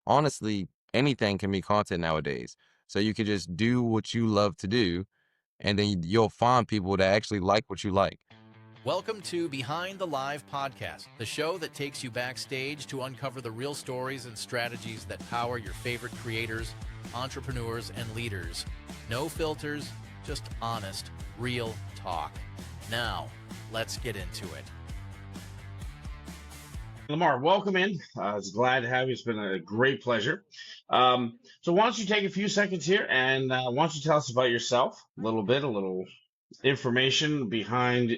honestly, anything can be content nowadays. So you could just do what you love to do, and then you'll find people that actually like what you like. Welcome to Behind the Live podcast, the show that takes you backstage to uncover the real stories and strategies that power your favorite creators, entrepreneurs, and leaders. No filters, just honest, real talk. Now, let's get into it. Lamar, welcome in. It's glad to have you. It's been a great pleasure. So why don't you take a few seconds here and why don't you tell us about yourself a little information behind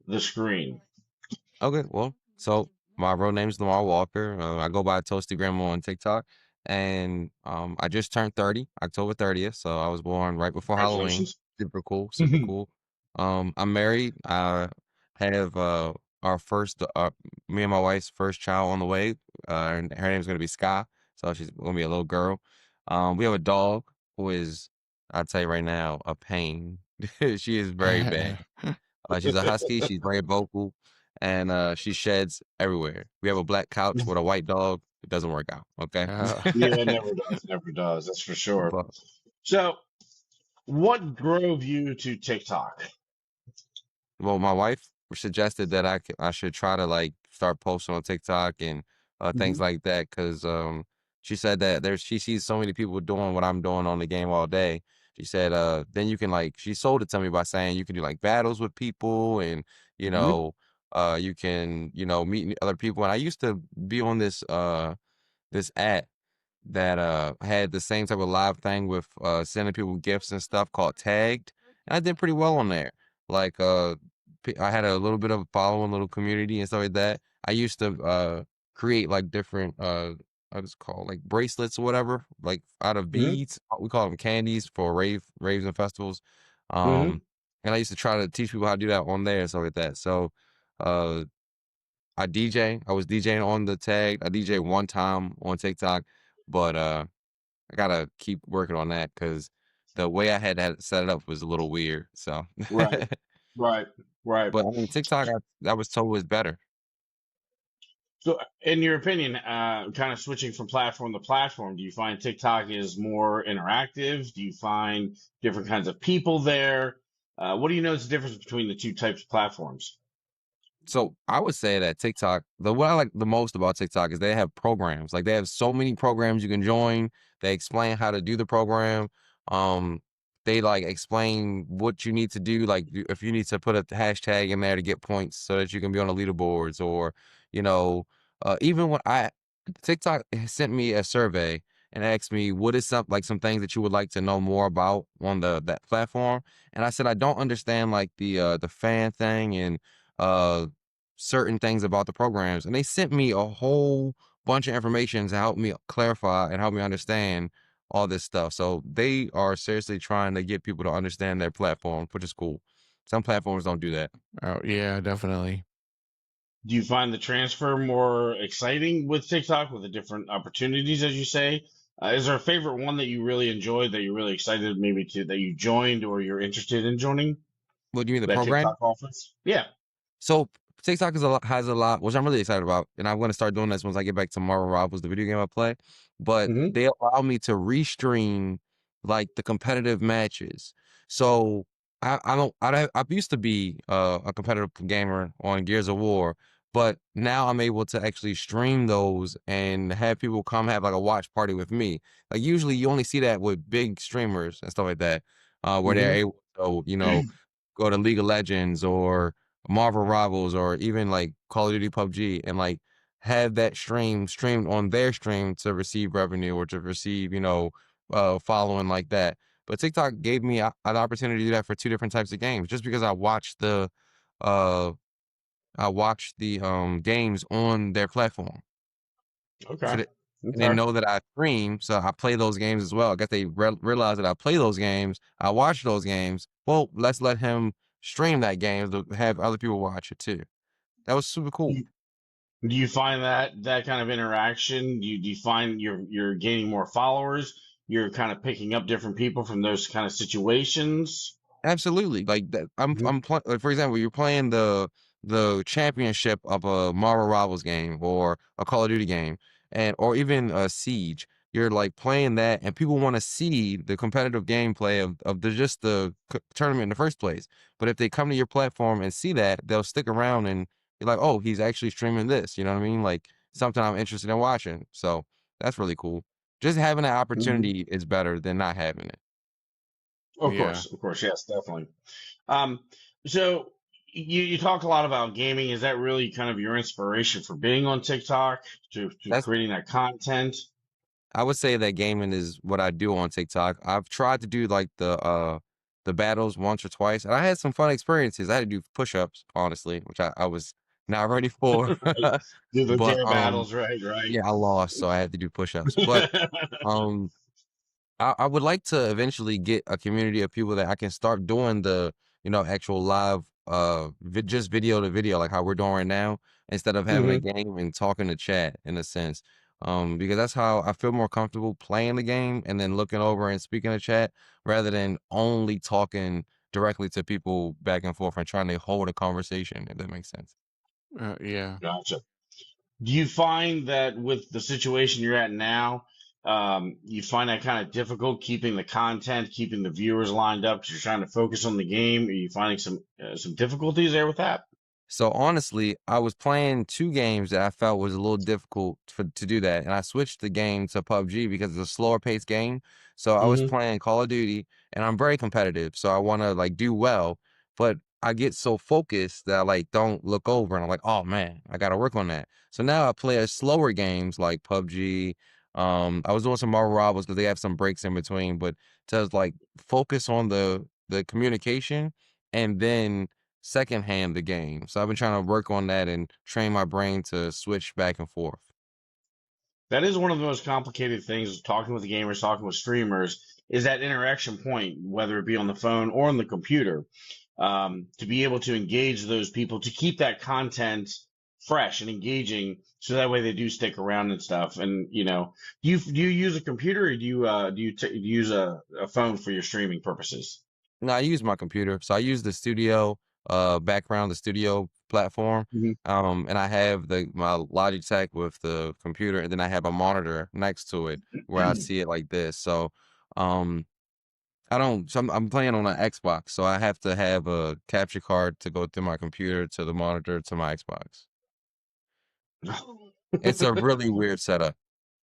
the screen. Okay, well, so my real name is Lamar Walker. I go by T0A5TYGriM on TikTok, and I just turned 30, October 30th. So I was born right before Halloween. Congratulations. Super cool, super cool. I'm married. I have our first, me and my wife's first child on the way. And her name's gonna be Sky, so she's gonna be a little girl. We have a dog who is, I'll tell you right now, a pain. She is very bad. She's a husky. She's very vocal, and she sheds everywhere. We have a black couch with a white dog. It doesn't work out. Okay. Yeah, it never does. That's for sure. But So, what drove you to TikTok? well, my wife suggested that I should try to like start posting on TikTok and things Mhm. like that because she said that she sees so many people doing what I'm doing on the game all day. She said then you can like she sold it to me by saying you can do like battles with people and you Mhm. know you can meet other people. And I used to be on this app that had the same type of live thing with sending people gifts and stuff called Tagged, and I did pretty well on there. Like I had a little bit of a following, little community and stuff like that. I used to create like different what is it called, like bracelets or whatever, like out of Mhm. beads. We call them candies for raves and festivals. Mhm. Um, and I used to try to teach people how to do that on there and stuff like that. So uh I DJ. I was DJing on the tag. I DJ one time on TikTok, but I gotta keep working on that because the way I had that set it up was a little weird. So, Right. Right. Right. but I mean, TikTok, I was told was better. So, in your opinion, kind of switching from platform to platform, do you find TikTok is more interactive? Do you find different kinds of people there? What do you know is the difference between the two types of platforms? So I would say that TikTok, what I like the most about TikTok is they have programs. Like they have so many programs you can join. They explain how to do the program. Um, they like explain what you need to do. Like if you need to put a hashtag in there to get points so that you can be on the leaderboards, or you know, even when TikTok sent me a survey and asked me what is some things that you would like to know more about on that platform, and I said I don't understand like the fan thing and uh certain things about the programs, and they sent me a whole bunch of information to help me clarify and help me understand all this stuff. So they are seriously trying to get people to understand their platform, which is cool. Some platforms don't do that. Oh, yeah, definitely. Do you find the transfer more exciting with TikTok with the different opportunities, as you say? Is there a favorite one that you really enjoyed, that you're really excited maybe that you joined or you're interested in joining What do you mean, the that program? TikTok offers? Yeah. So TikTok has a lot, which I'm really excited about, and I'm going to start doing this once I get back to Marvel Rivals, the video game I play. But Hmm. they allow me to restream like the competitive matches. So I used to be a competitive gamer on Gears of War, but now I'm able to actually stream those and have people come have like a watch party with me. Like usually you only see that with big streamers and stuff like that, where they're Hmm. able to go to League of Legends or Marvel Rivals or even like Call of Duty PUBG and like have that streamed on their stream to receive revenue or to receive, following like that. But TikTok gave me an opportunity to do that for two different types of games just because uh I watched the games on their platform. So Okay. that and they Okay. know that I stream, so I play those games as well. I guess they realize that I play those games, I watch those games. Well, let's let him stream that game to have other people watch it too. That was super cool. Do you find that kind of interaction? Do you find you're gaining more followers? You're kind of picking up different people from those kind of situations? Absolutely. Like that Hmm. like, for example, you're playing the championship of a Marvel Rivals game or a Call of Duty game. and or even Siege. You're like playing that, and people want to see the competitive gameplay of just the tournament in the first place. But if they come to your platform and see that, they'll stick around and you're like, oh, he's actually streaming this. You know what I mean? Like something I'm interested in watching. So that's really cool. Just having that Hmm. opportunity is better than not having it. Yeah. Of course, yes, definitely. Um, so you talk a lot about gaming. Is that really kind of your inspiration for being on TikTok to That's creating that content? I would say that gaming is what I do on TikTok. I've tried to do like the battles once or twice, and I had some fun experiences. I had to do push-ups, honestly, which I was not ready for. Right. Do the But dare battles, right, yeah, I lost, so I had to do push-ups. But right. um I would like to eventually get a community of people that I can start doing the, actual live just video to video like how we're doing right now instead of having a Hmm. game and talking to chat in a sense. Because that's how I feel more comfortable playing the game and then looking over and speaking to chat rather than only talking directly to people back and forth and trying to hold a conversation, if that makes sense. Yeah. Gotcha. Do you find that with the situation you're at now, you find that kind of difficult keeping the content, keeping the viewers lined up because you're trying to focus on the game? Are you finding some difficulties there with that? So honestly, I was playing two games that I felt was a little difficult to do that, and I switched the game to PUBG because it's a slower paced game. So I was Hmm. playing Call of Duty, and I'm very competitive, so I want to like do well, but I get so focused that I like don't look over, and I'm like, oh man, I got to work on that. So now I play a slower games like PUBG. I was doing some Marvel Rivals because they have some breaks in between, but to like focus on the communication and then secondhand the game. So I've been trying to work on that and train my brain to switch back and forth. That is one of the most complicated things talking with gamers, talking with streamers, is that interaction point, whether it be on the phone or on the computer, to be able to engage those people, to keep that content fresh and engaging, so that way they do stick around and stuff. And do you use a computer or do you use a phone for your streaming purposes? No, I use my computer. So I use the studio background, the studio platform. Hmm. And I have my Logitech with the computer, and then I have a monitor next to it where I see it like this. So um I don't so I'm playing on an Xbox, so I have to have a capture card to go through my computer to the monitor to my Xbox. It's a really weird setup.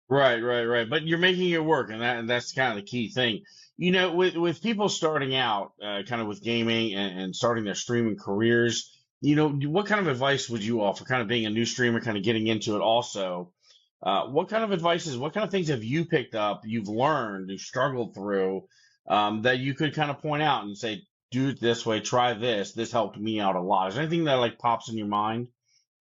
Right, right, right. But you're making it work, and that's kind of the key thing. With people starting out, kind of with gaming and starting their streaming careers, what kind of advice would you offer? Kind of being a new streamer, kind of getting into it. Also, what kind of what kind of things have you picked up, you've learned, you've struggled through, that you could kind of point out and say, do it this way, try this. This helped me out a lot. Is there anything that like pops in your mind?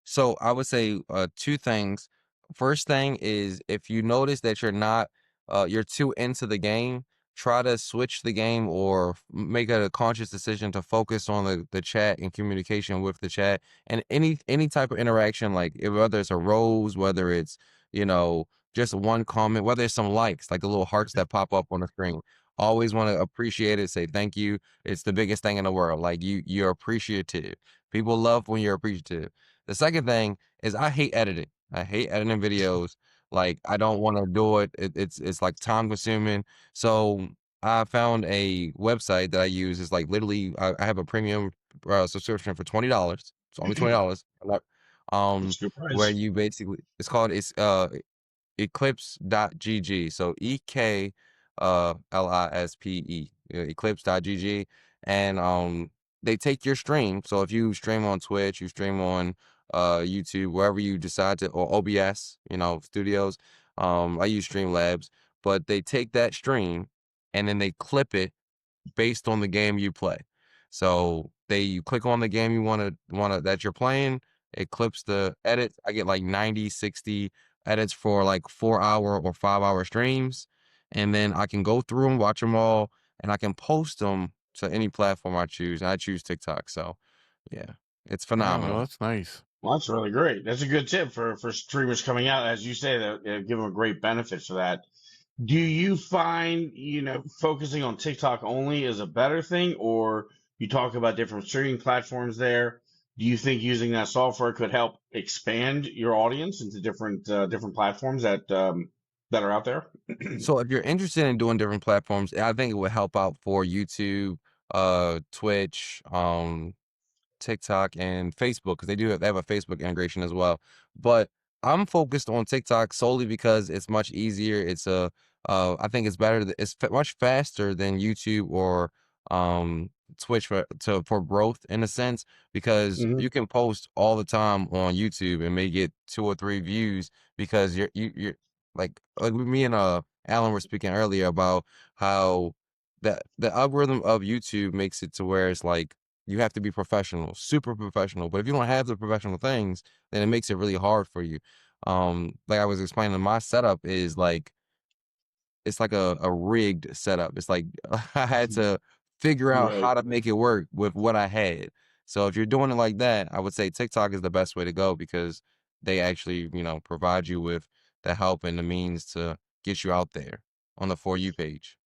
So I would say two things. First thing is if you notice that you're too into the game, try to switch the game or make a conscious decision to focus on the chat and communication with the chat and any type of interaction, like whether it's a rose, whether it's you know just one comment, whether it's some likes, like the little hearts that pop up on the screen. Always want to appreciate it, say thank you. It's the biggest thing in the world. Like you're appreciative. People love when you're appreciative. The second thing is I hate editing. I hate editing videos. Like I don't want to do it. It's like time consuming. So I found a website that I use. Is like literally I have a premium subscription for $20. It's only $20. Um, That's a good where price. you basically it's eclipse.gg. So Eclispe, eclipse.gg. And they take your stream. So if you stream on Twitch, you stream on YouTube, wherever you decide to, or OBS, studios. I use Streamlabs, but they take that stream and then they clip it based on the game you play. So you click on the game you wanna that you're playing, it clips the edits. I get like 90, 60 edits for like 4 hour or 5 hour streams. And then I can go through and watch them all and I can post them to any platform I choose. And I choose TikTok. So yeah, it's Oh, well, phenomenal. that's nice. Well, that's really great. That's a good tip for streamers coming out, as you say, that give them a great benefit for that. Do you find, focusing on TikTok only is a better thing, or you talk about different streaming platforms there? Do you think using that software could help expand your audience into different platforms that are out there? So if you're interested in doing different platforms, I think it would help out for YouTube, Twitch, TikTok and Facebook because they have a Facebook integration as well. But I'm focused on TikTok solely because it's much easier. I think it's better. Much faster than YouTube or Twitch for growth in a sense because Hmm. you can post all the time on YouTube and may get 2 or 3 views because you're like me and Alan were speaking earlier about how the algorithm of YouTube makes it to where it's like you have to be professional, super professional. But if you don't have the professional things, then it makes it really hard for you. Like I was explaining, my setup is like it's like a rigged setup. It's like I had to figure out Right. how to make it work with what I had. So if you're doing it like that, I would say TikTok is the best way to go because they actually, provide you with the help and the means to get you out there on the For You page.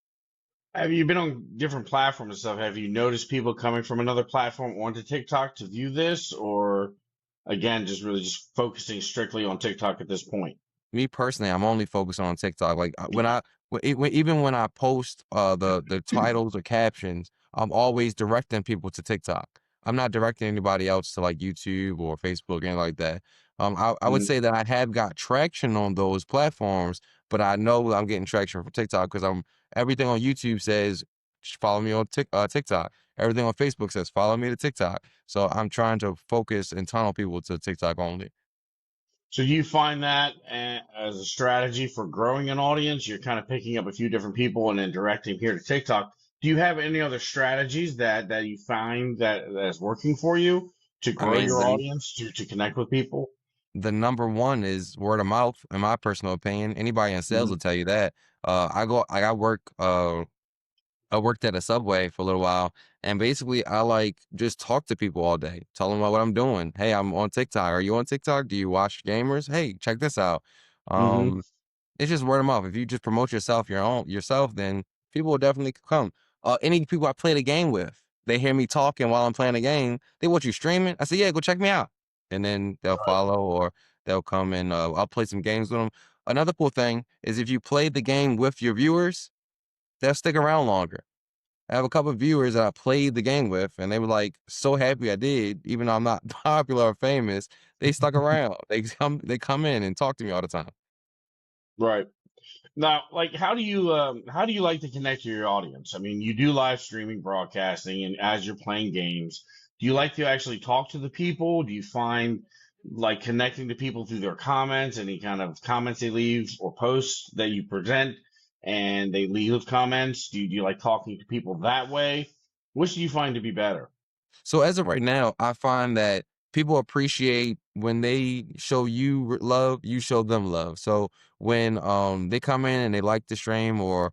Have you been on different platforms and stuff? Have you noticed people coming from another platform onto TikTok to view this, or again, just really just focusing strictly on TikTok at this point? Me personally, I'm only focused on TikTok. Like even when I post the titles or captions, I'm always directing people to TikTok. I'm not directing anybody else to like YouTube or Facebook and like that. I would Mhm. say that I have got traction on those platforms, but I know I'm getting traction from TikTok because I'm everything on YouTube says follow me on TikTok. Everything on Facebook says follow me to TikTok. So I'm trying to focus and tunnel people to TikTok only. So you find that as a strategy for growing an audience, you're kind of picking up a few different people and then directing here to TikTok. Do you have any other strategies that you find that's working for you to I grow mean, your audience to connect with people? the number one is word of mouth, in my personal opinion. Anybody in sales will Hmm. tell you that. I worked at a Subway for a little while, and basically I like just talk to people all day, tell them about what I'm doing. Hey, I'm on TikTok. Are you on TikTok? Do you watch gamers? Hey, check this out. Hmm. Um, it's just word of mouth. If you just promote yourself, then people will definitely come. Any people I play the game with, they hear me talking while I'm playing the game. They want you streaming. I say, yeah, go check me out, and then they'll follow or they'll come and I'll play some games with them. Another cool thing is if you play the game with your viewers, they'll stick around longer. I have a couple of viewers that I played the game with, and they were like so happy I did, even though I'm not popular or famous. They stuck around. They come in and talk to me all the time. Right. Now, like, how do you like to connect to your audience? I mean, you do live streaming, broadcasting, and as you're playing games, do you like to actually talk to the people? Do you find like connecting to people through their comments, any kind of comments they leave or posts that you present, and they leave comments? Do you like talking to people that way? Which do you find to be better? So as of right now, I find that people appreciate when they show you love, you show them love. So when they come in and they like the stream or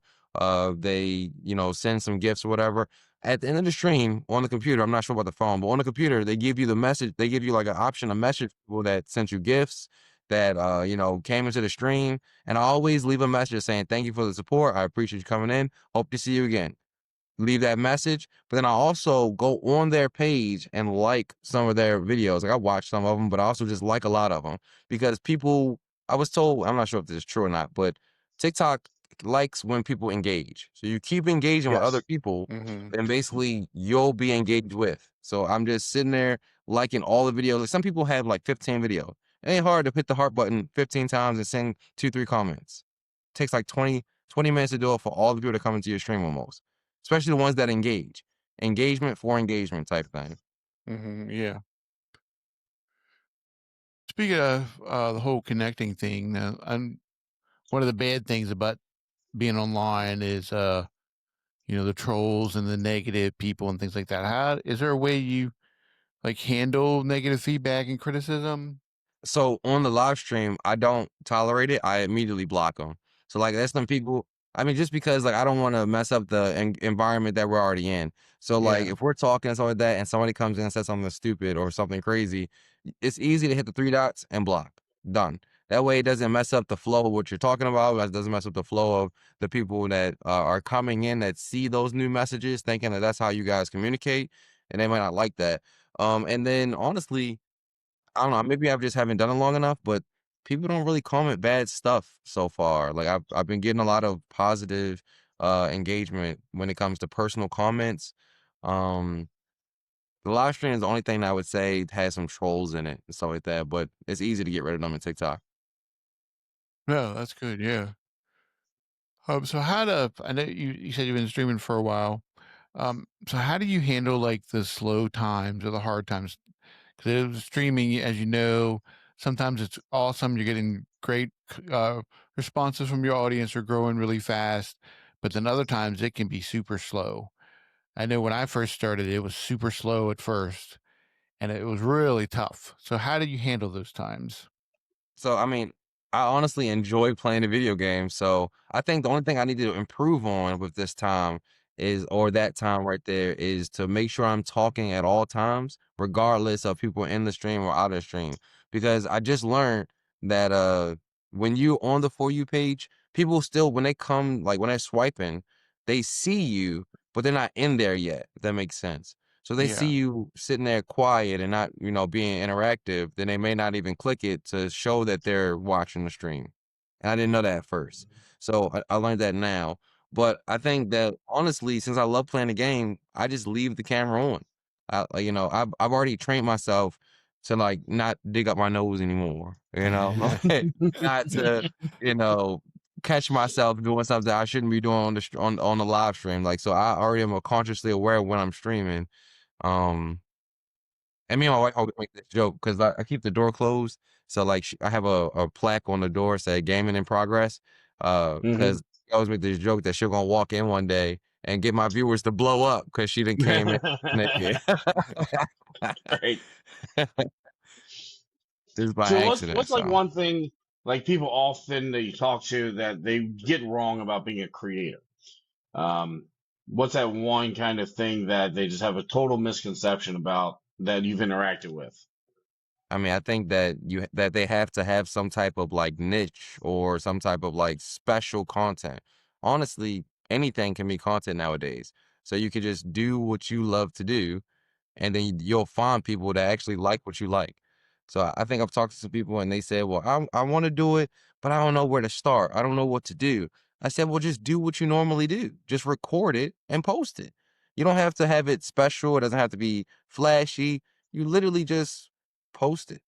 they send some gifts or whatever, at the end of the stream on the computer, I'm not sure about the phone, but on the computer they give you the message. They give you like an option, a message people that sent you gifts that came into the stream, and I always leave a message saying thank you for the support. I appreciate you coming in. Hope to see you again, leave that message. But then I also go on their page and like some of their videos. Like I watch some of them, but I also just like a lot of them because people, I was told, I'm not sure if this is true or not, but TikTok likes when people engage. So you keep engaging with other Yes. people, Mhm. then basically you'll be engaged with. So I'm just sitting there liking all the videos. Like some people have like 15 videos. It ain't hard to hit the heart button 15 times and send 2, 3 comments. Takes like 20 minutes to do it for all the people that come into your stream almost, especially the ones that engage. Engagement for engagement type thing. Mhm. Yeah. Speaking of the whole connecting thing, one of the bad things about being online is the trolls and the negative people and things like that. How is there a way you like handle negative feedback and criticism? So on the live stream, I don't tolerate it. I immediately block them. So like that's some people. I mean, just because like I don't want to mess up the environment that we're already in. So like Yeah. if we're talking and stuff like that, and somebody comes in and says something stupid or something crazy, it's easy to hit the 3 dots and block. Done. That way it doesn't mess up the flow of what you're talking about. It doesn't mess up the flow of the people that are coming in that see those new messages, thinking that that's how you guys communicate, and they might not like that. And then honestly, I don't know, maybe I just haven't done it long enough, but people don't really comment bad stuff so far. Like I've been getting a lot of positive engagement when it comes to personal comments. Um the live stream is the only thing that I would say has some trolls in it and stuff like that, but it's easy to get rid of them in TikTok. No, that's good. Yeah. So how to? I know you said you've been streaming for a while. So how do you handle like the slow times or the hard times? Because streaming, as you know, sometimes it's awesome. You're getting great responses from your audience. Are growing really fast, but then other times it can be super slow. I know when I first started, it was super slow at first, and it was really tough. So how do you handle those times? So, I mean, I honestly enjoy playing the video game. So I think the only thing I need to improve on with this time is, or that time right there, is to make sure I'm talking at all times, regardless of people in the stream or out of the stream. Because I just learned that when you on the For You page, people still, when they come, like when they're swiping, they see you, but they're not in there yet, if that makes sense. So they see Yeah. you sitting there quiet and not, being interactive, then they may not even click it to show that they're watching the stream. And I didn't know that at first. So I learned that now. But I think that honestly, since I love playing the game, I just leave the camera on. I've already trained myself to like not dig up my nose anymore. Not to, you know, catch myself doing something I shouldn't be doing on the live stream. Like, so I already am consciously aware when I'm streaming. um, and me and my wife always make this joke because I keep the door closed. So like I have a plaque on the door say gaming in progress. Hmm. Because I always make this joke that she'll gonna walk in one day and get my viewers to blow up because she didn't came in naked. Right. Just by So what's accident. like So one thing like people often that you talk to that they get wrong about being a creator? Um, what's that one kind of thing that they just have a total misconception about that you've interacted with? I mean, I think that they have to have some type of like niche or some type of like special content. Honestly, anything can be content nowadays. So you could just do what you love to do, and then you'll find people that actually like what you like. So I think I've talked to some people and they said, "Well, I want to do it, but I don't know where to start. I don't know what to do." I said, "Well, just do what you normally do. Just record it and post it. You don't have to have it special. It doesn't have to be flashy. You literally just post it."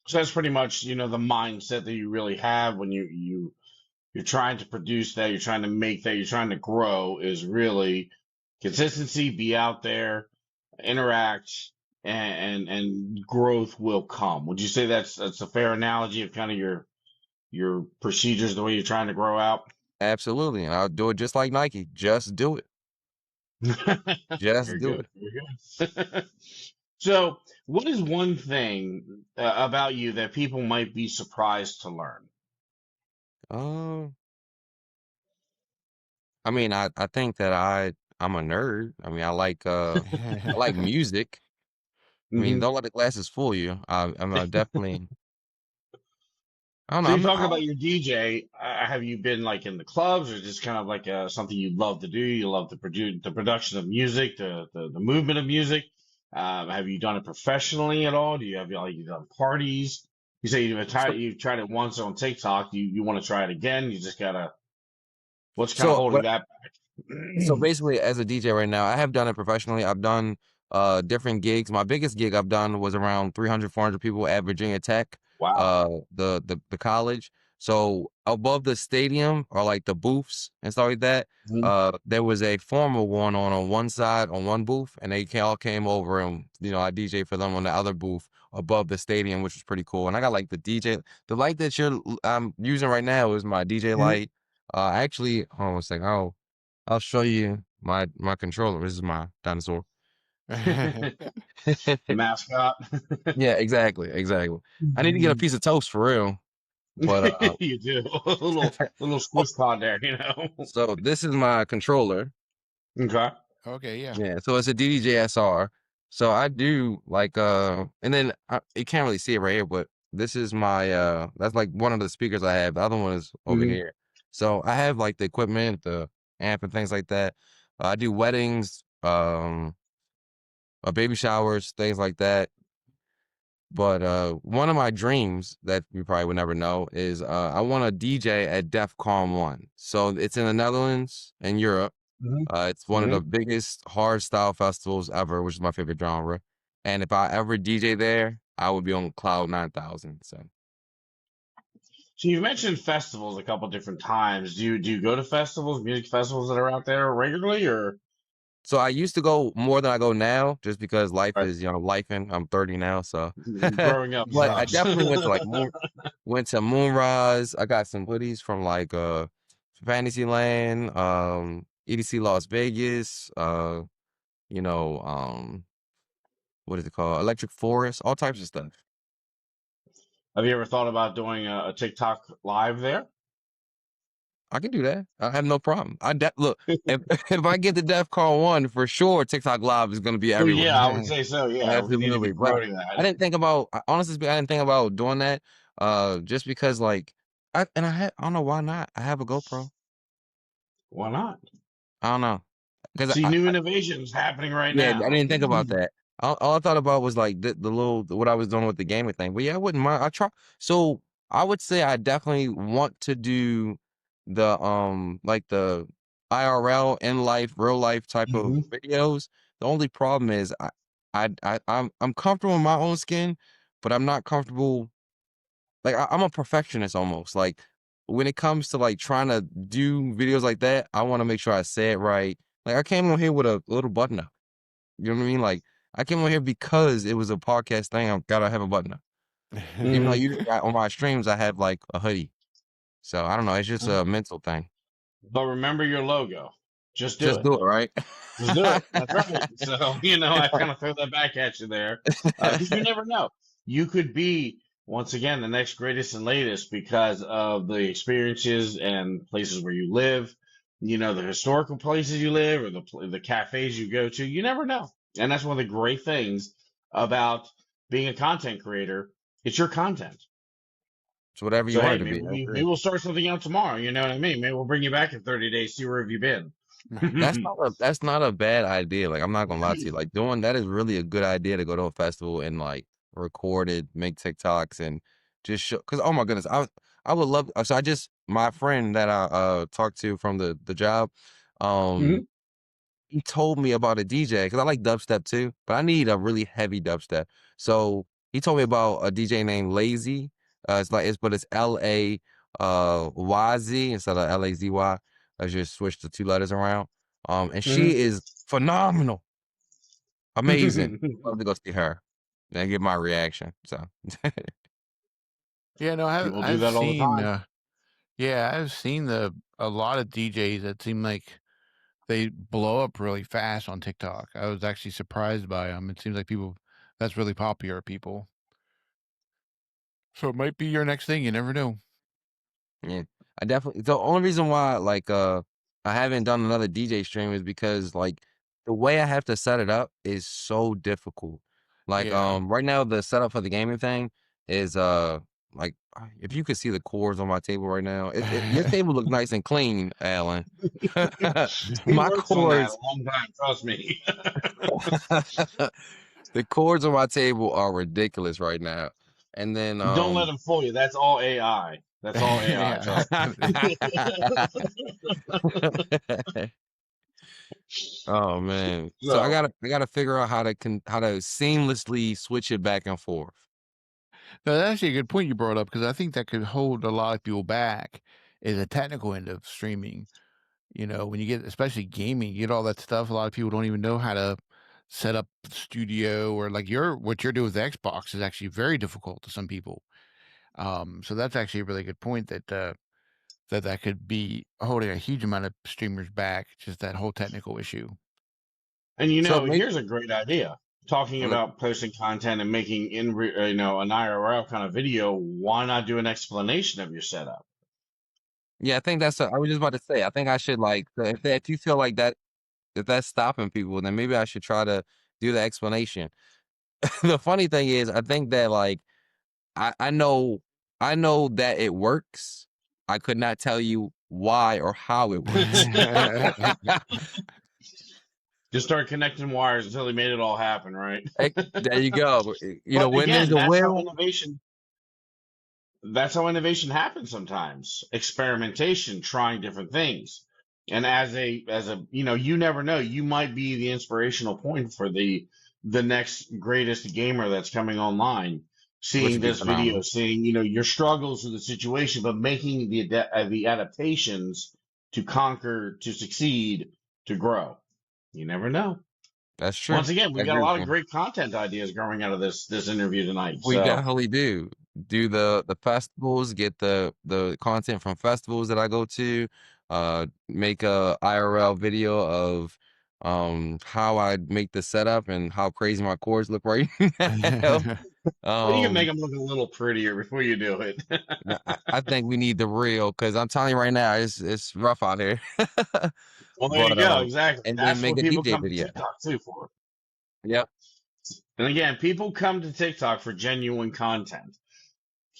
So that's pretty much, the mindset that you really have when you're trying to produce that, you're trying to make that, you're trying to grow is really consistency, be out there, interact, and growth will come. Would you say that's a fair analogy of kind of your procedures, the way you're trying to grow out? Absolutely. And I'll do it just like Nike. Just do it. Just Very do good. it. Very good. So, what is one thing about you that people might be surprised to learn? Uh, I mean, I think that I'm a nerd. I mean, I like music. I mean, Hmm. don't let the glasses fool you. I'm definitely. I don't know. So you I'm. talk I about don't, your DJ. Have you been like in the clubs, or just kind of like something you love to do? You love to produce the production of music, the movement of music. Have you done it professionally at all? Do you have like you done parties? You say so you've tried it once on TikTok. You want to try it again? You just gotta. What's kind of so holding what that So back? basically, as a DJ right now, I have done it professionally. I've done different gigs. My biggest gig I've done was around 300, 400 people at Virginia Tech, Wow. the college. So above the stadium or like the booths and stuff like that, Mhm. there was a formal one on one side on one booth, and all came over and I DJ for them on the other booth above the stadium, which was pretty cool. And I got like the light that I'm using right now is my DJ Mhm. light. Actually, hold on a second. I'll show you my controller. This is my dinosaur. The mascot. Yeah, exactly, exactly. I need to get a piece of toast for real, but You do a little oh, squish pod there, you know. so this is my controller. Okay. Okay, yeah. Yeah, so it's a DDJ-SR. So I do like and then you can't really see it right here, but this is my that's like one of the speakers I have. The other one is over Hmm. here. So I have like the equipment, the amp and things like that. I do weddings, baby showers, things like that. But one of my dreams that you probably would never know is I want to DJ at DEF CON 1. So it's in the Netherlands and Europe. Hmm. It's one of the biggest hard style festivals ever, which is my favorite genre. And if I ever DJ there, I would be on Cloud 9000. So So you've mentioned festivals a couple different times. Do you go to festivals, music festivals that are out there regularly, or so I used to go more than I go now, just because life right, is, lifing. I'm 30 now, so. growing up But I sucks? definitely went to Moonrise. I got some hoodies from like Fantasyland, EDC Las Vegas, you know, what is it called? Electric Forest, all types of stuff. Have you ever thought about doing a TikTok live there? I can do that. I have no problem. Look, if if I get the DEF CON 1, for sure TikTok Live is gonna be Well, yeah, I everywhere. would say so. Yeah, we need to be Absolutely. But promoting I that. didn't think about honestly speaking, I didn't think about doing that. Just because like I don't know why not. I have a GoPro. Why not? I don't know. Because See new innovations happening right yeah, I now. didn't think about that. All I thought about was like the little what I was doing with the gaming thing. But yeah, I wouldn't mind. I try. So I would say I definitely want to do the like the IRL in life, real life type of Hmm. videos. The only problem is I'm comfortable in my own skin, but I'm not comfortable. Like I'm a perfectionist almost. Like when it comes to like trying to do videos like that, I want to make sure I say it right. Like I came on here with a little button up. You know what I mean? Like I came on here because it was a podcast thing. I gotta have a button up. Even though Hmm. on my streams I have like a hoodie. So I don't know. It's just a mental thing. But remember your logo. Just do Just it. do it, right? Just do it. That's right. So, I kind of throw that back at you there. Because you never know. You could be, once again, the next greatest and latest because of the experiences and places where you live, the historical places you live or the cafes you go to. You never know. And that's one of the great things about being a content creator. It's your content. It's whatever you So, want it hey, to maybe be. I maybe agree. we'll start something out tomorrow. You know what I mean? Maybe we'll bring you back in 30 days, see where have you been. That's not a bad idea. Like I'm not gonna lie to you. Like doing that is really a good idea to go to a festival and like record it, make TikToks and just show. Cause oh my goodness, I would love. So I just my friend that I talked to from the job, um, Mhm. he told me about a DJ because I like dubstep too, but I need a really heavy dubstep. So he told me about a DJ named Lazy. But it's LAYZ instead of LAZY. I just switched the two letters around. And she Mhm. is phenomenal, amazing. Love to go see her and get my reaction. So Yeah, no, People do I've that all the seen, time. yeah, I've seen a lot of DJs that seem like they blow up really fast on TikTok. I was actually surprised by them. It seems like that's really popular people. So it might be your next thing. You never know. yeah, I definitely. The only reason why like I haven't done another DJ stream is because like the way I have to set it up is so difficult. Like Yeah. right now the setup for the gaming thing is like if you could see the cords on my table right now, your table looks nice and clean, Alan. He My works on that a cords, long time, trust me. the cords on my table are ridiculous right now. And then Don't let him fool you. That's all AI. That's all AI, Yeah. trust me. Oh man. So I So, gotta figure out how to seamlessly switch it back and forth. No, that's actually a good point you brought up because I think that could hold a lot of people back is the technical end of streaming. When you get, especially gaming, you get all that stuff. A lot of people don't even know how to set up the studio or like what you're doing with the Xbox is actually very difficult to some people. So that's actually a really good point that could be holding a huge amount of streamers back, just that whole technical issue. and So make here's a great idea. Talking like, about posting content and making an IRL kind of video. Why not do an explanation of your setup? yeah, I think I was just about to say, I think I should like if you feel like that if that's stopping people, then maybe I should try to do the explanation. The funny thing is, I think that like I know that it works. I could not tell you why or how it works. Just start connecting wires until they made it all happen, right? There you go. But When there's again, a will, that's how innovation happens sometimes. Experimentation, trying different things. And as a you never know, you might be the inspirational point for the next greatest gamer that's coming online, which seeing would be this video, phenomenal. seeing your struggles with the situation, but making the adaptations to conquer, to succeed, to grow. You never know. That's true. Once again, I we got a agree with lot of you. great content ideas growing out of this interview tonight. We So definitely do. Do the festivals, get the content from festivals that I go to, make a IRL video of how I make the setup and how crazy my chords look right now. well, you can make Um them look a little prettier before you do it. I think we need the real because I'm telling you right now, it's rough out here. Well, there you But go. Exactly. and then That's make what a people DJ come to video. TikTok too for. Yep. And again, people come to TikTok for genuine content.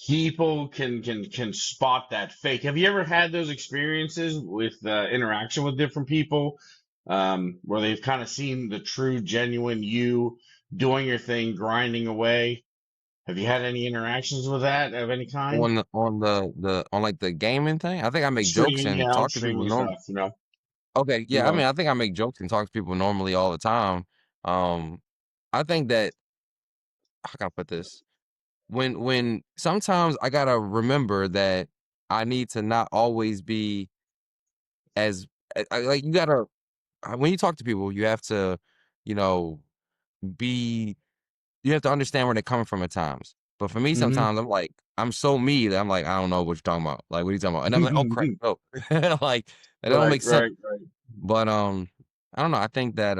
People can spot that fake. Have you ever had those experiences with interaction with different people, where they've kind of seen the true, genuine you doing your thing, grinding away? Have you had any interactions with that of any kind? On like the gaming thing, I think I make jokes Streaming, and yeah, on talk to people streaming normal. stuff, you know. Okay, You yeah, I know. mean, I think I make jokes and talk to people normally all the time. Um, I think that how can I put this? When sometimes I gotta remember that I need to not always be as like you gotta when you talk to people, you have to, you know, be you have to understand where they're coming from at times. But for me, Hmm. sometimes I'm like, I'm so me that I'm like, I don't know what you're talking about. Like, what are you talking about? And I'm like, oh crap, no, like that don't Right, make sense. right, right. But I don't know. I think that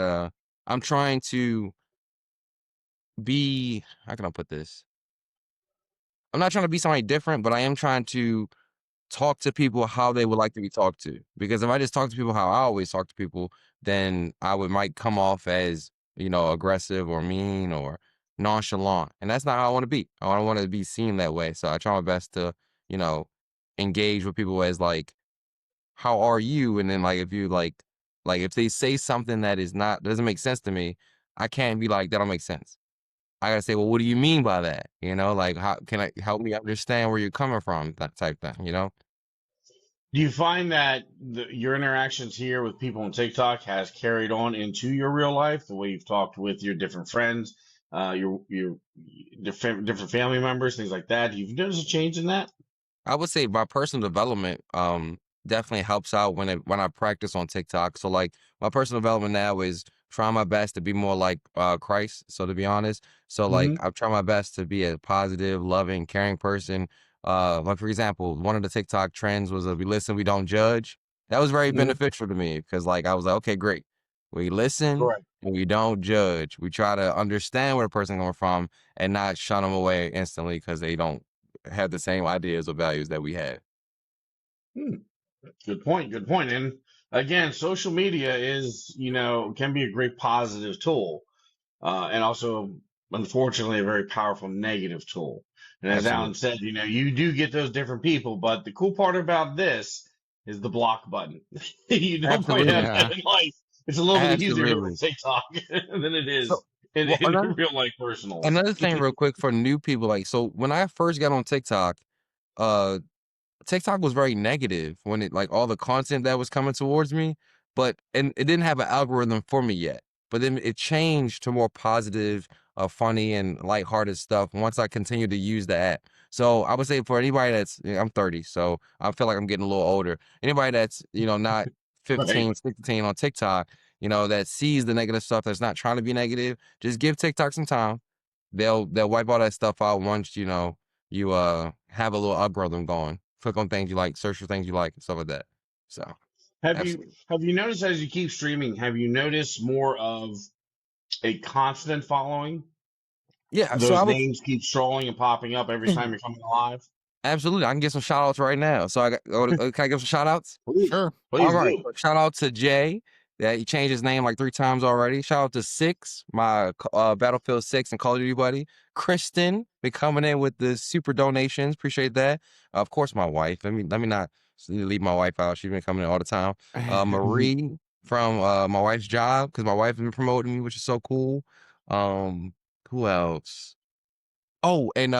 I'm trying to be. How can I put this? I'm not trying to be somebody different, but I am trying to talk to people how they would like to be talked to. Because if I just talk to people how I always talk to people, then I would might come off as, aggressive or mean or nonchalant. And that's not how I want to be. I don't want to be seen that way. So I try my best to, you know, engage with people as like, how are you? And then like if you like if they say something that is not doesn't make sense to me, I can't be like, that don't make sense. I gotta say, well, what do you mean by that? Like how can I help me understand where you're coming from? That type thing. Do you find that your interactions here with people on TikTok has carried on into your real life, the way you've talked with your different friends, your different family members, things like that? Do you notice a change in that? I would say my personal development definitely helps out when I practice on TikTok. So like my personal development now is trying my best to be more like Christ. So to be honest, so like Hmm. I'm trying my best to be a positive, loving, caring person. Like for example, one of the TikTok trends was we listen, we don't judge. That was very Hmm. beneficial to me because like I was like, okay, great. We listen Correct. and we don't judge. We try to understand where the person coming from and not shun them away instantly because they don't have the same ideas or values that we have. Hmm. Good point. Good point. And again, social media can be a great positive tool, and also, unfortunately, a very powerful negative tool. And as Alan Absolutely. said, you do get those different people, but the cool part about this is the block button. You don't quite have Absolutely. that Yeah. in life. It's a little bit easier here on Absolutely. TikTok than it So, is in, well, in real life personals. another thing real quick for new people, like, so when I first got on TikTok, uh, TikTok was very negative when it like all the content that was coming towards me, and it didn't have an algorithm for me yet. But then it changed to more positive, funny and lighthearted stuff once I continued to use the app. So I would say for anybody I'm 30, so I feel like I'm getting a little older. Anybody that's, not Right. 15, 16 on TikTok, that sees the negative stuff that's not trying to be negative, just give TikTok some time. They'll wipe all that stuff out once, you have a little algorithm going. Click on things you like, search for things you like, and stuff like that. So Have you absolutely. have you noticed as you keep streaming, have you noticed more of a constant following? Yeah, so I Those was names keep strolling and popping up every time you're coming alive. absolutely. I can get some shout outs right now. So can I give some shout outs? Please, Sure. All please right. do. So shout out to Jay. Yeah, he changed his name like 3 times already. Shout out to Six, my Battlefield 6 and Call of Duty buddy. Kristen, been coming in with the super donations. Appreciate that. Of course, my wife. Let me not leave my wife out. She's been coming in all the time. Marie from my wife's job because my wife has been promoting me, which is so cool. Um, who else? Oh, and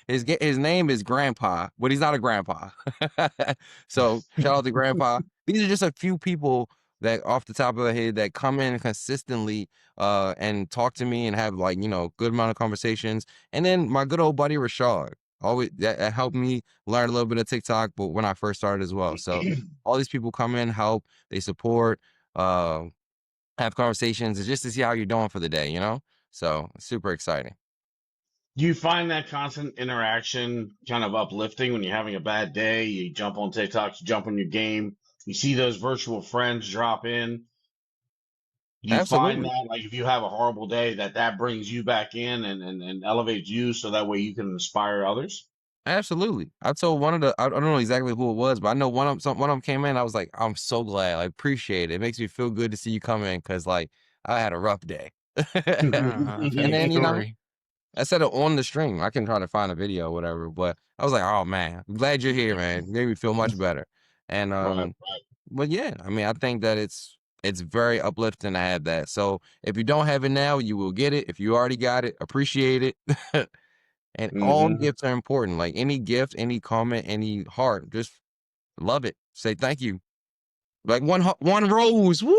his name is Grandpa, but he's not a grandpa. So shout out to Grandpa. These are just a few people that off the top of the head that come in consistently and talk to me and have like, good amount of conversations. And then my good old buddy Rashad. Always that helped me learn a little bit of TikTok, but when I first started as well. So all these people come in, help, they support, uh, have conversations just to see how you're doing for the day. So it's super exciting. Do you find that constant interaction kind of uplifting when you're having a bad day? You jump on TikTok, you jump on your game, you see those virtual friends drop in. Do you find Absolutely. that, like, if you have a horrible day, that brings you back in and elevates you so that way you can inspire others? Absolutely. I told one of the I don't know exactly who it was, but I know one of them came in. I was like, I'm so glad. I appreciate it. It makes me feel good to see you come in because like I had a rough day. That's a And neat then, story. I said it on the stream. I can try to find a video or whatever, but I was like, oh man, I'm glad you're here, man. It made me feel much better. And Right. but yeah, I mean, I think that it's very uplifting to have that. So if you don't have it now, you will get it. If you already got it, appreciate it. And all Hmm. gifts are important. Like any gift, any comment, any heart, just love it. Say thank you. Like one rose. Woo!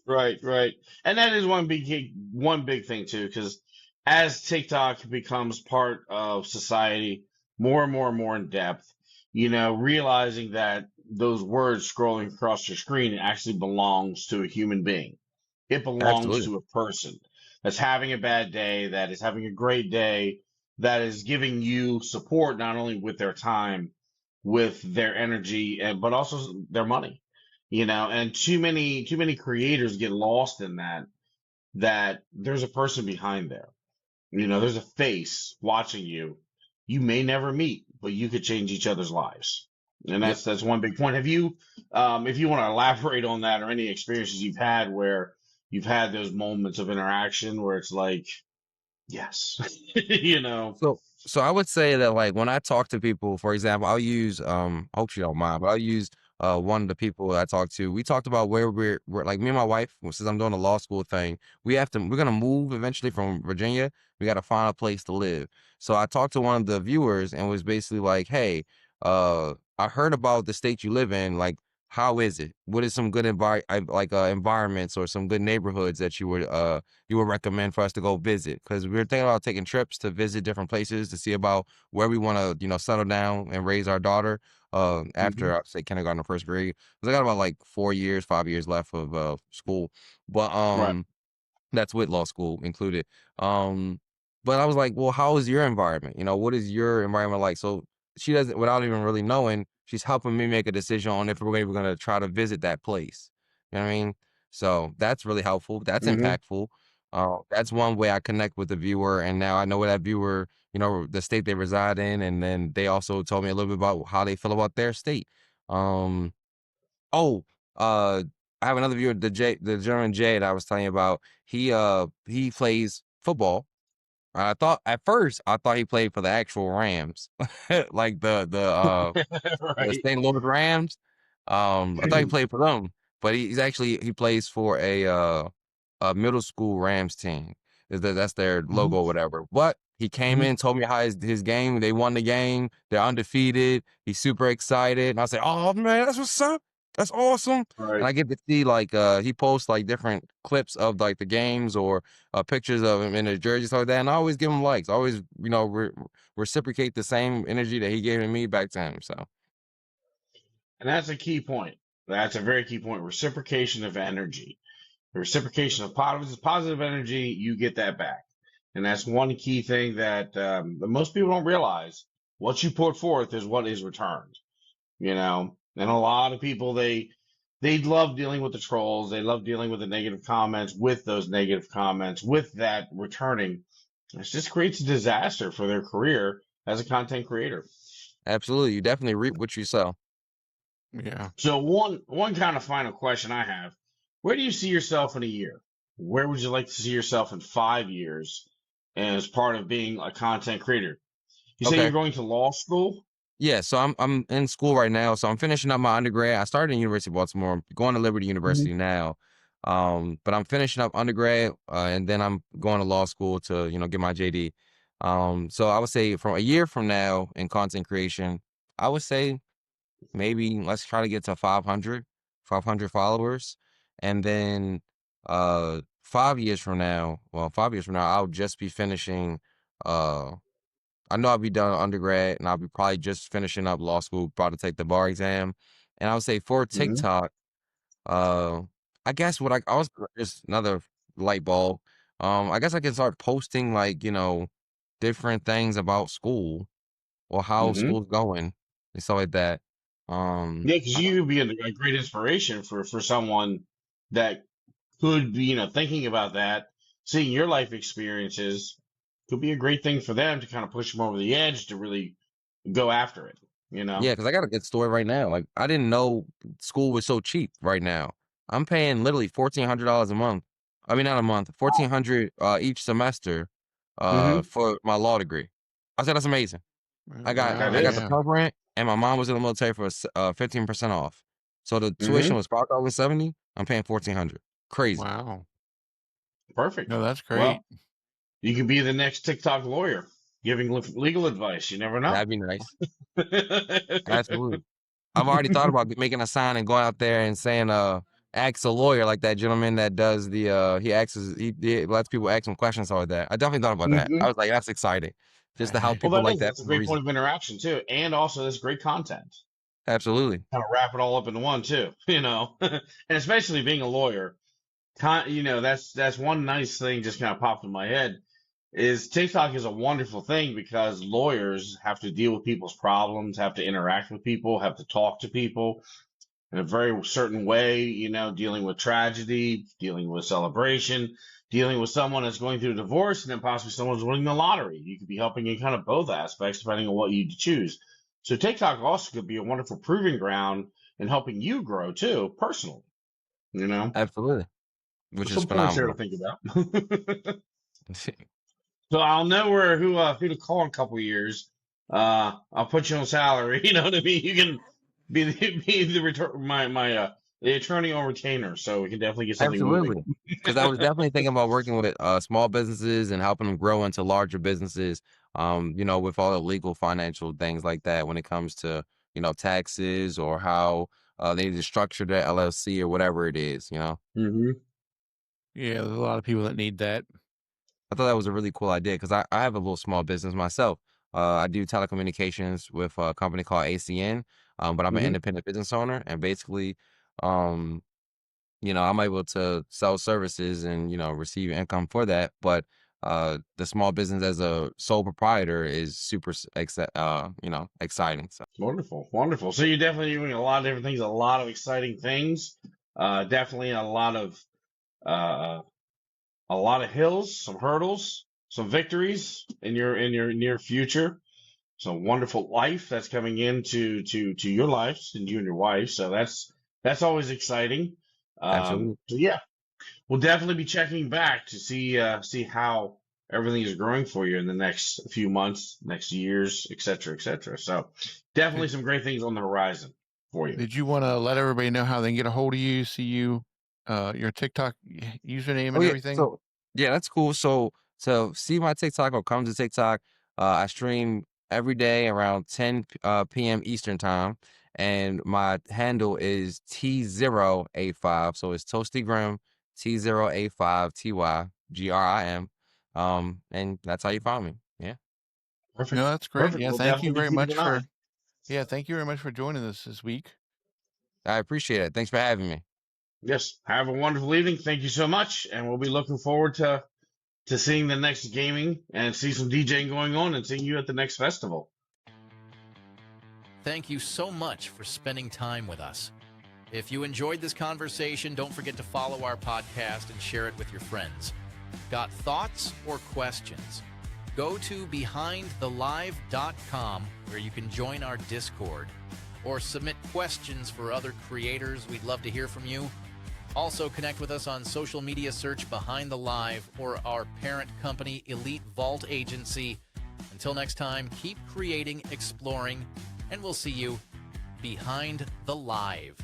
Right, right. And that is one big thing too, because as TikTok becomes part of society more and more and more in depth, realizing that those words scrolling across your screen actually belongs to a human being. It belongs Absolutely. to a person that's having a bad day, that is having a great day, that is giving you support not only with their time, with their energy, but also their money. And too many creators get lost in that there's a person behind there. There's a face watching you. You may never meet, but you could change each other's lives. And Yep. that's one big point. Have you, if you want to elaborate on that or any experiences you've had where you've had those moments of interaction where it's like, yes, you know. So I would say that like when I talk to people, for example, I'll use I hope you don't mind, but I'll use one of the people I talked to. We talked about where we're like me and my wife, since I'm doing the law school thing, we're gonna move eventually from Virginia. We gotta find a place to live. So I talked to one of the viewers and was basically like, hey, I heard about the state you live in, like how is it? What is some good environments or some good neighborhoods that you would recommend for us to go visit? Because we were thinking about taking trips to visit different places to see about where we want to, settle down and raise our daughter Hmm. after, say, kindergarten or first grade. Because I got about like 4 years, 5 years left of school. But Right. that's with law school included. Um, but I was like, well, how is your environment? What is your environment like? So she doesn't, without even really knowing, she's helping me make a decision on if we're even going to try to visit that place. You know what I mean? So that's really helpful. That's Hmm. impactful. That's one way I connect with the viewer, and now I know where that viewer, the state they reside in, and then they also told me a little bit about how they feel about their state. Um, Oh, I have another viewer, the gentleman Jay that I was telling you about. He plays football. At first I thought he played for the actual Rams, like the Right. St. Louis Rams. I thought he played for them, but he plays for a middle school Rams team. That's their Hmm. logo, or whatever. But he came Hmm. in, told me how his game. They won the game. They're undefeated. He's super excited, and I say, "Oh man, that's what's up. That's awesome." And Right. I get to see like he posts like different clips of like the games or pictures of him in his jersey, stuff like that. And I always give him likes. I always, reciprocate the same energy that he gave to me back to him. So And that's a key point. That's a very key point. Reciprocation of energy. The reciprocation of positive energy, you get that back. And that's one key thing that most people don't realize. What you put forth is what is returned. And a lot of people, they love dealing with the trolls. They love dealing with the negative comments, with those negative comments, with that returning. It just creates a disaster for their career as a content creator. absolutely, you definitely reap what you sow. Yeah. So one kind of final question I have: where do you see yourself in a year? Where would you like to see yourself in 5 years as part of being a content creator? You say you're Okay. going to law school? Yeah, so I'm in school right now, so I'm finishing up my undergrad. I started in University of Baltimore. I'm going to Liberty Mhm. University now. But I'm finishing up undergrad, and then I'm going to law school to, get my JD. So I would say from a year from now in content creation, I would say maybe let's try to get to 500 followers. And then 5 years from now, well, 5 years from now, I'll just be finishing uh I know I'll be done undergrad and I'll be probably just finishing up law school, about to take the bar exam. And I would say for Mhm. TikTok, uh, I guess what I was just another light bulb. I guess I can start posting like, different things about school or how Mhm. school's going and stuff like that. Um, Yeah, because you could be a great inspiration for someone that could be, thinking about that, seeing your life experiences could be a great thing for them to kind of push them over the edge to really go after it, you know? Yeah, because I got a good story right now. Like, I didn't know school was so cheap right now. I'm paying literally $1,400 a month. I mean, not a month, 1,400 each semester Hmm. for my law degree. I said that's amazing. I got That Wow, I got the is. yeah. Pell Grant, and my mom was in the military for 15% off. So the tuition Hmm. was 5,070. I'm paying 1,400. Crazy. Wow. Perfect. No, that's great. Well, you could be the next TikTok lawyer giving legal advice. You never know. That'd be nice. Absolutely. I've already thought about making a sign and going out there and saying, ask a lawyer like that gentleman that does the, he lets people ask him questions like that. I definitely thought about that. I Hmm. was like, that's exciting. Just to help Well, people like that that's a for no great reason. point of interaction too, and also that's great content. Absolutely. Kind of wrap it all up into one too, and especially being a lawyer, that's one nice thing just kind of popped in my head is TikTok is a wonderful thing because lawyers have to deal with people's problems, have to interact with people, have to talk to people in a very certain way, dealing with tragedy, dealing with celebration, dealing with someone that's going through a divorce, and then possibly someone's winning the lottery. You could be helping in kind of both aspects depending on what you choose. So TikTok also could be a wonderful proving ground in helping you grow too, personally, you know? Absolutely. Which is Some points there to phenomenal. think about. So I'll know who to call in a couple years. I'll put you on salary. You know what I mean? You can be the return my the attorney on retainer, so we can definitely get something moving. Absolutely. Because I was definitely thinking about working with small businesses and helping them grow into larger businesses, with all the legal financial things like that when it comes to, taxes or how they need to structure their LLC or whatever it is. Hmm. Yeah, there's a lot of people that need that. I thought that was a really cool idea because I have a little small business myself. I do telecommunications with a company called ACN, but I'm an Hmm. independent business owner. And basically, um, I'm able to sell services and, receive income for that. But the small business as a sole proprietor is super, exciting. So Wonderful, wonderful. So you're definitely doing a lot of different things, a lot of exciting things. Definitely uh, a lot of hills, some hurdles, some victories in your near future. Some wonderful life that's coming into to your lives and you and your wife. So that's always exciting. absolutely, So yeah, we'll definitely be checking back to see how everything is growing for you in the next few months, next years, et cetera, et cetera. So definitely Did some great things on the horizon for you. did you wanna let everybody know how they can get a hold of you, see you, your TikTok username oh and yeah, everything? so yeah, that's cool. So see my TikTok or come to TikTok. I stream every day around 10 p.m. Eastern time, and my handle is T0A5. So it's Toasty Grim T0A5TYGriM. And that's how you find me. Yeah, No, Perfect. that's great. Perfect. Yeah, We'll thank you definitely be very keeping much an eye. for thank you very much for joining us this week. I appreciate it. Thanks for having me. Yes. Have a wonderful evening. Thank you so much. And we'll be looking forward to seeing the next gaming and see some DJing going on and seeing you at the next festival. Thank you so much for spending time with us. If you enjoyed this conversation, don't forget to follow our podcast and share it with your friends. Got thoughts or questions? Go to behindthelive.com where you can join our Discord or submit questions for other creators. We'd love to hear from you. Also, connect with us on social media, search Behind the Live or our parent company, Elite Vault Agency. Until next time, keep creating, exploring, and we'll see you behind the live.